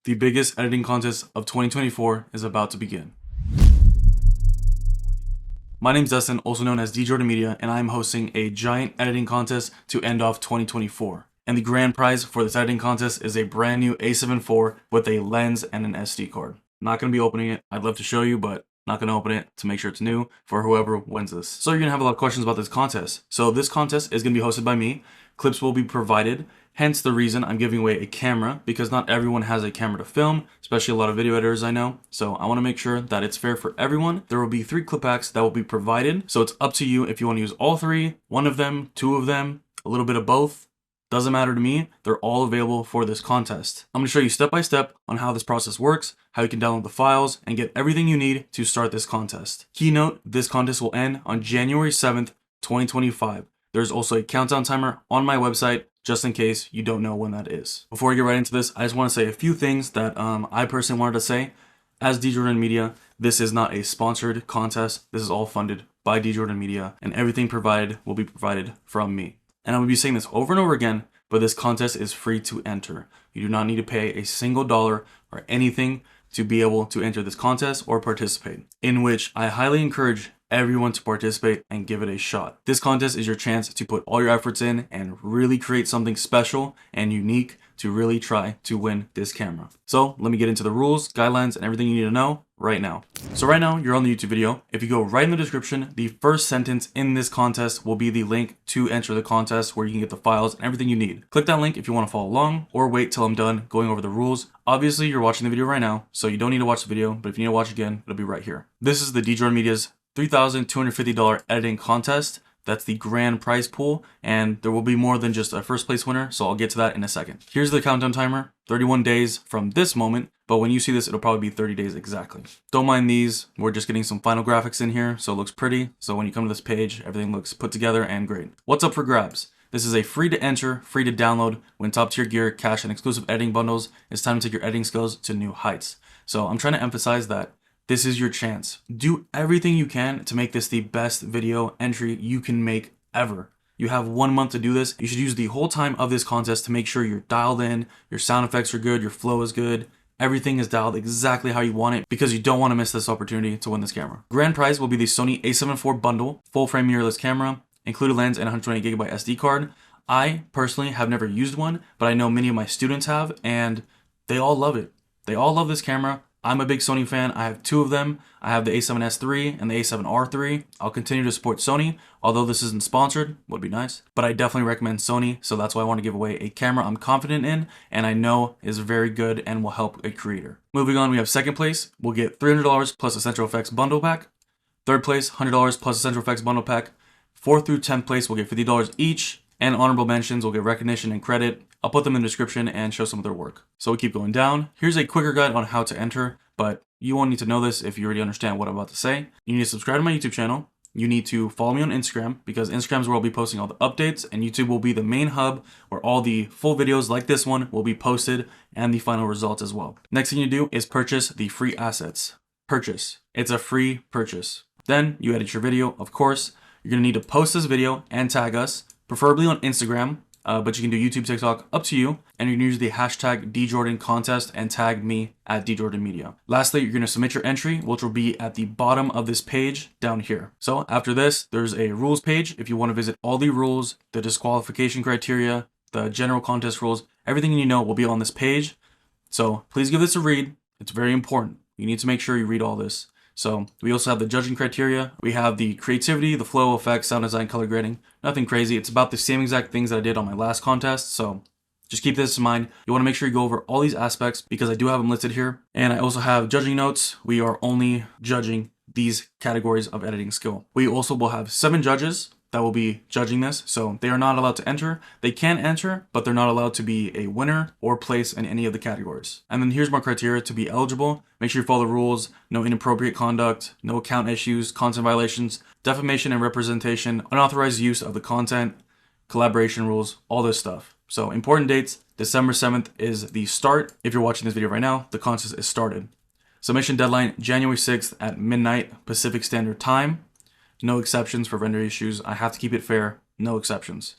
The biggest editing contest of 2024 is about to begin. My name's Dustin, also known as Djordanmedia, and I'm hosting a giant editing contest to end off 2024. And the grand prize for this editing contest is a brand new A7IV with a lens and an SD card. Not going to be opening it. I'd love to show you, but not going to open it to make sure it's new for whoever wins this. So you're going to have a lot of questions about this contest. So this contest is going to be hosted by me. Clips will be provided. Hence the reason I'm giving away a camera, because not everyone has a camera to film, especially a lot of video editors I know. So I want to make sure that it's fair for everyone. There will be 3 clip packs that will be provided. So it's up to you if you want to use all 3, one of them, 2 of them, a little bit of both. Doesn't matter to me. They're all available for this contest. I'm going to show you step by step on how this process works, how you can download the files, and get everything you need to start this contest. Keynote, this contest will end on January 7th, 2025. There's also a countdown timer on my website, just in case you don't know when that is. Before I get right into this, I just want to say a few things that I personally wanted to say. As Djordanmedia, this is not a sponsored contest. This is all funded by Djordanmedia, and everything provided will be provided from me. And I will be saying this over and over again, but this contest is free to enter. You do not need to pay a single dollar or anything to be able to enter this contest or participate, in which I highly encourage everyone to participate and give it a shot. This contest is your chance to put all your efforts in and really create something special and unique to really try to win this camera. So let me get into the rules, guidelines, and everything you need to know right now. So right now you're on the YouTube video. If you go right in the description, the first sentence in this contest will be the link to enter the contest, where you can get the files and everything you need. Click that link if you want to follow along, or wait till I'm done going over the rules. Obviously you're watching the video right now, so you don't need to watch the video, but if you need to watch again, it'll be right here. This is the Djordanmedia's $3,250 editing contest. That's the grand prize pool, and there will be more than just a first place winner, so I'll get to that in a second. Here's the countdown timer, 31 days from this moment, but when you see this, it'll probably be 30 days exactly. Don't mind these, we're just getting some final graphics in here, so it looks pretty. So when you come to this page, everything looks put together and great. What's up for grabs? This is a free to enter, free to download, win top tier gear, cash, and exclusive editing bundles. It's time to take your editing skills to new heights. So I'm trying to emphasize that this is your chance. Do everything you can to make this the best video entry you can make ever. You have 1 month to do this. You should use the whole time of this contest to make sure you're dialed in, your sound effects are good, your flow is good, everything is dialed exactly how you want it, because you don't want to miss this opportunity to win this camera. Grand prize will be the Sony A7IV bundle, full frame mirrorless camera, included lens and 128GB SD card. I personally have never used one, but I know many of my students have, and they all love it. They all love this camera. I'm a big Sony fan. I have 2 of them. I have the A7S III and the A7R III. I'll continue to support Sony, although this isn't sponsored, would be nice. But I definitely recommend Sony, so that's why I want to give away a camera I'm confident in and I know is very good and will help a creator. Moving on, we have second place. We'll get $300 plus Essential Effects bundle pack. Third place, $100 plus Essential Effects bundle pack. 4th through 10th place, we'll get $50 each. And honorable mentions will get recognition and credit. I'll put them in the description and show some of their work. So we keep going down. Here's a quicker guide on how to enter, but you won't need to know this if you already understand what I'm about to say. You need to subscribe to my YouTube channel. You need to follow me on Instagram, because Instagram is where I'll be posting all the updates, and YouTube will be the main hub where all the full videos like this one will be posted and the final results as well. Next thing you do is purchase the free assets. Purchase. It's a free purchase. Then you edit your video, of course. You're going to need to post this video and tag us, preferably on Instagram, but you can do YouTube, TikTok, up to you. And you can use the hashtag DJordanContest and tag me at Djordanmedia. Lastly, you're going to submit your entry, which will be at the bottom of this page down here. So after this, there's a rules page. If you want to visit all the rules, the disqualification criteria, the general contest rules, everything you know will be on this page. So please give this a read. It's very important. You need to make sure you read all this. So we also have the judging criteria. We have the creativity, the flow, effects, sound design, color grading. Nothing crazy. It's about the same exact things that I did on my last contest. So just keep this in mind. You want to make sure you go over all these aspects, because I do have them listed here. And I also have judging notes. We are only judging these categories of editing skill. We also will have 7 judges that will be judging this. So they are not allowed to enter. They can enter, but they're not allowed to be a winner or place in any of the categories. And then here's more criteria to be eligible. Make sure you follow the rules. No inappropriate conduct, no account issues, content violations, defamation and representation, unauthorized use of the content, collaboration rules, all this stuff. So important dates, December 7th is the start. If you're watching this video right now, the contest is started. Submission deadline, January 6th at midnight Pacific Standard Time. No exceptions for vendor issues. I have to keep it fair. No exceptions.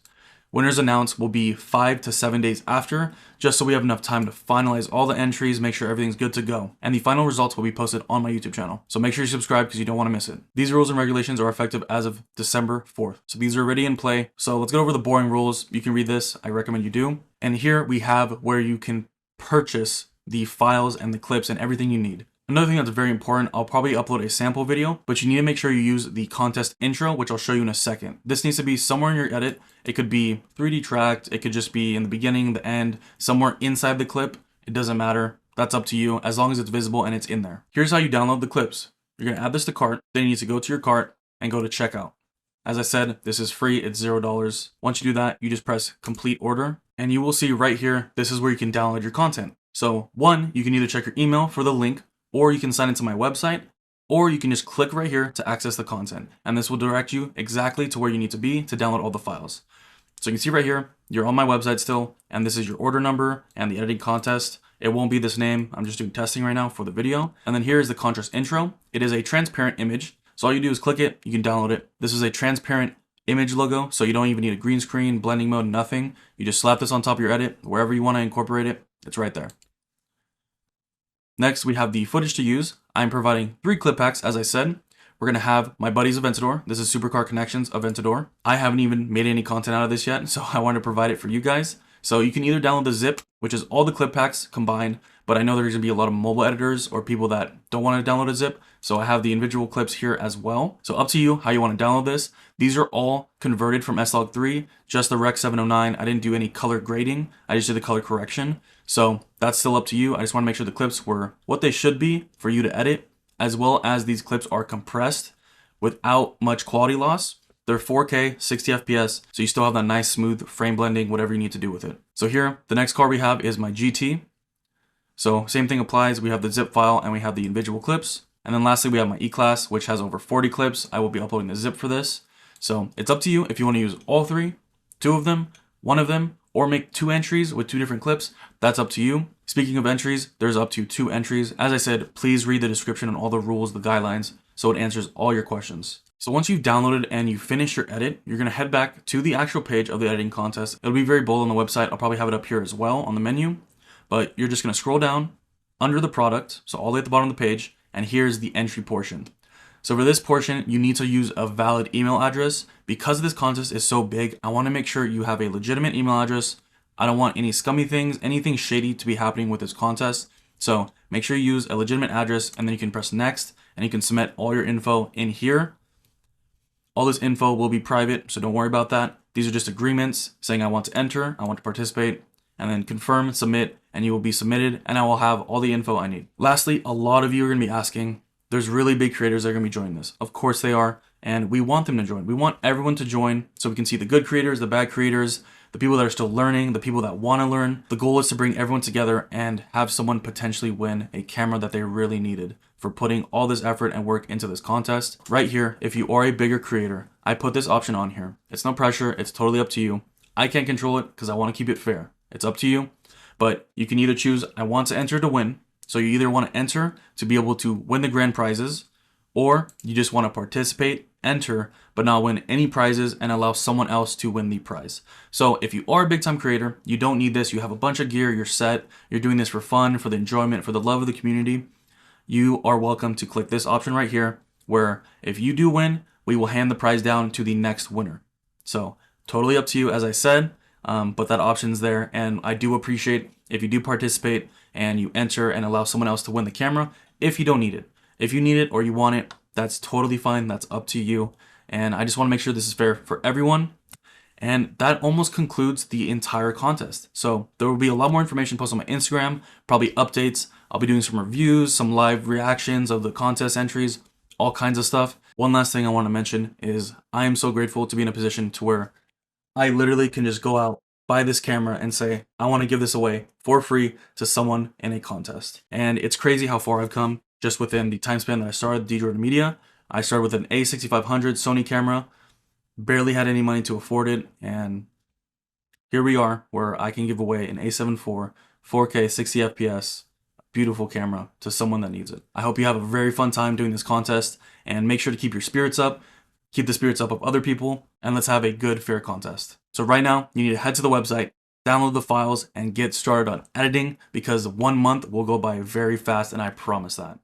Winners announced will be 5 to 7 days after, just so we have enough time to finalize all the entries, make sure everything's good to go. And the final results will be posted on my YouTube channel. So make sure you subscribe because you don't want to miss it. These rules and regulations are effective as of December 4th. So these are already in play. So let's go over the boring rules. You can read this. I recommend you do. And here we have where you can purchase the files and the clips and everything you need. Another thing that's very important, I'll probably upload a sample video, but you need to make sure you use the contest intro, which I'll show you in a second. This needs to be somewhere in your edit. It could be 3D tracked. It could just be in the beginning, the end, somewhere inside the clip. It doesn't matter. That's up to you as long as it's visible and it's in there. Here's how you download the clips. You're going to add this to cart. Then you need to go to your cart and go to checkout. As I said, this is free. It's $0. Once you do that, you just press complete order and you will see right here, this is where you can download your content. So one, you can either check your email for the link, or you can sign into my website, or you can just click right here to access the content. And this will direct you exactly to where you need to be to download all the files. So you can see right here, you're on my website still, and this is your order number and the editing contest. It won't be this name. I'm just doing testing right now for the video. And then here is the contrast intro. It is a transparent image. So all you do is click it, you can download it. This is a transparent image logo, so you don't even need a green screen, blending mode, nothing. You just slap this on top of your edit, wherever you want to incorporate it, it's right there. Next, we have the footage to use. I'm providing 3 clip packs, as I said. We're going to have my buddies Aventador. This is Supercar Connections Aventador. I haven't even made any content out of this yet, so I wanted to provide it for you guys. So you can either download the zip, which is all the clip packs combined, but I know there's going to be a lot of mobile editors or people that don't want to download a zip, so I have the individual clips here as well. So up to you how you want to download this. These are all converted from S-Log3, just the Rec 709. I didn't do any color grading, I just did the color correction. So that's still up to you. I just want to make sure the clips were what they should be for you to edit, as well as these clips are compressed without much quality loss. They're 4K, 60 FPS, so you still have that nice smooth frame blending, whatever you need to do with it. So here, the next car we have is my GT. So same thing applies. We have the zip file and we have the individual clips. And then lastly, we have my E-Class, which has over 40 clips. I will be uploading the zip for this. So it's up to you if you want to use all 3, 2 of them, 1 of them, or make 2 entries with 2 different clips. That's up to you. Speaking of entries, there's up to 2 entries. As I said, please read the description on all the rules, the guidelines, so it answers all your questions. So once you've downloaded and you finish your edit, you're going to head back to the actual page of the editing contest. It'll be very bold on the website. I'll probably have it up here as well on the menu, but you're just going to scroll down under the product, so all the way at the bottom of the page, and here's the entry portion. So for this portion, you need to use a valid email address. Because this contest is so big, I want to make sure you have a legitimate email address. I don't want any scummy things, anything shady to be happening with this contest. So make sure you use a legitimate address, and then you can press next, and you can submit all your info in here. All this info will be private, so don't worry about that. These are just agreements saying I want to enter, I want to participate, and then confirm, submit, and you will be submitted, and I will have all the info I need. Lastly, a lot of you are going to be asking, there's really big creators that are going to be joining this. Of course they are, and we want them to join. We want everyone to join so we can see the good creators, the bad creators, the people that are still learning, the people that want to learn. The goal is to bring everyone together and have someone potentially win a camera that they really needed for putting all this effort and work into this contest. Right here, if you are a bigger creator, I put this option on here. It's no pressure, it's totally up to you. I can't control it because I want to keep it fair. It's up to you, but you can either choose, I want to enter to win. So you either want to enter to be able to win the grand prizes, or you just want to participate, enter, but not win any prizes and allow someone else to win the prize. So if you are a big time creator, you don't need this. You have a bunch of gear, you're set, you're doing this for fun, for the enjoyment, for the love of the community. You are welcome to click this option right here, where if you do win, we will hand the prize down to the next winner. So totally up to you, as I said, but that option's there. And I do appreciate if you do participate and you enter and allow someone else to win the camera if you don't need it. If you need it or you want it, that's totally fine. That's up to you. And I just want to make sure this is fair for everyone. And that almost concludes the entire contest. So there will be a lot more information posted on my Instagram, probably updates. I'll be doing some reviews, some live reactions of the contest entries, all kinds of stuff. One last thing I want to mention is I am so grateful to be in a position to where I literally can just go out, buy this camera and say, I want to give this away for free to someone in a contest. And it's crazy how far I've come just within the time span that I started Djordanmedia. I started with an A7IV Sony camera, barely had any money to afford it, and here we are where I can give away an A7IV 4K 60 FPS beautiful camera to someone that needs it. I hope you have a very fun time doing this contest, and make sure to keep your spirits up, keep the spirits up of other people, and let's have a good, fair contest. So right now, you need to head to the website, download the files, and get started on editing because 1 month will go by very fast, and I promise that.